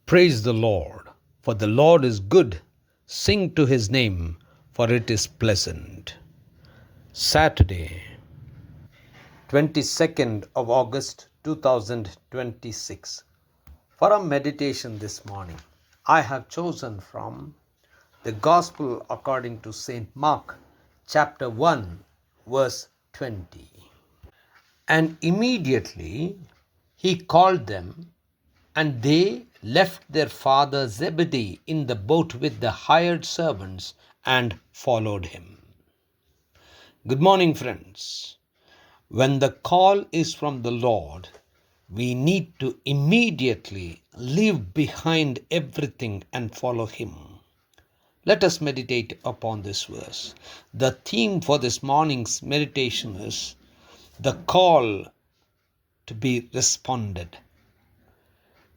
Praise the Lord, for the Lord is good. Sing to his name, for it is pleasant. Saturday, 22nd of August 2026. For our meditation this morning, I have chosen from the Gospel according to St. Mark, chapter 1, verse 20. And immediately he called them, and they left their father Zebedee in the boat with the hired servants and followed him. Good morning, friends. When the call is from the Lord, we need to immediately leave behind everything and follow him. Let us meditate upon this verse. The theme for this morning's meditation is the call to be responded.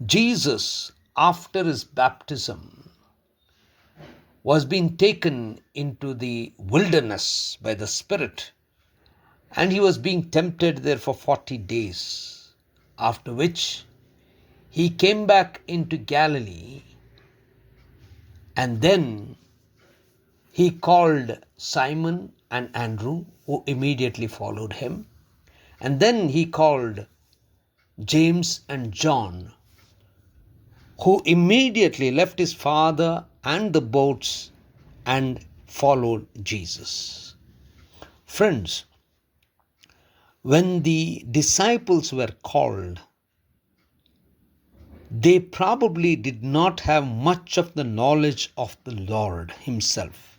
Jesus, after his baptism, was being taken into the wilderness by the Spirit, and he was being tempted there for 40 days, after which he came back into Galilee, and then he called Simon and Andrew, who immediately followed him, and then he called James and John, who immediately left his father and the boats and followed Jesus. Friends, when the disciples were called, they probably did not have much of the knowledge of the Lord himself.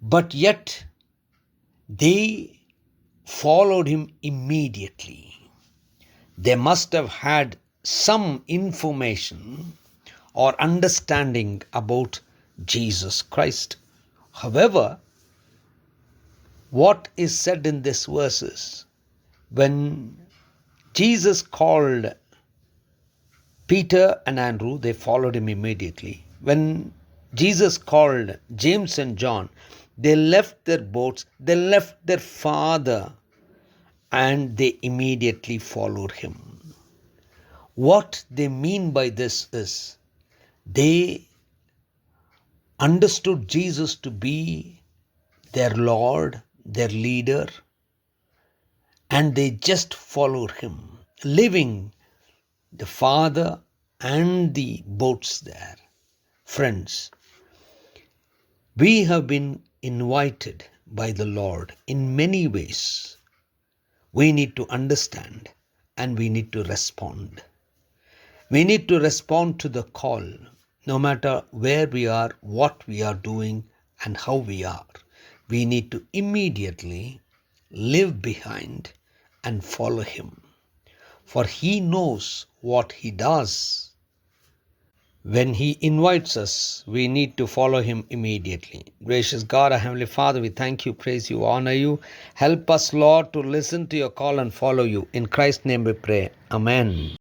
But yet, they followed him immediately. They must have had some information or understanding about Jesus Christ. However, what is said in this verse is, when Jesus called Peter and Andrew, they followed him immediately. When Jesus called James and John, they left their boats, they left their father, and they immediately followed him. What they mean by this is, they understood Jesus to be their Lord, their leader, and they just followed him, leaving the Father and the boats there. Friends, we have been invited by the Lord in many ways. We need to understand and we need to respond. We need to respond to the call, no matter where we are, what we are doing, and how we are. We need to immediately leave behind and follow him. For he knows what he does. When he invites us, we need to follow him immediately. Gracious God, our Heavenly Father, we thank you, praise you, honor you. Help us, Lord, to listen to your call and follow you. In Christ's name we pray. Amen.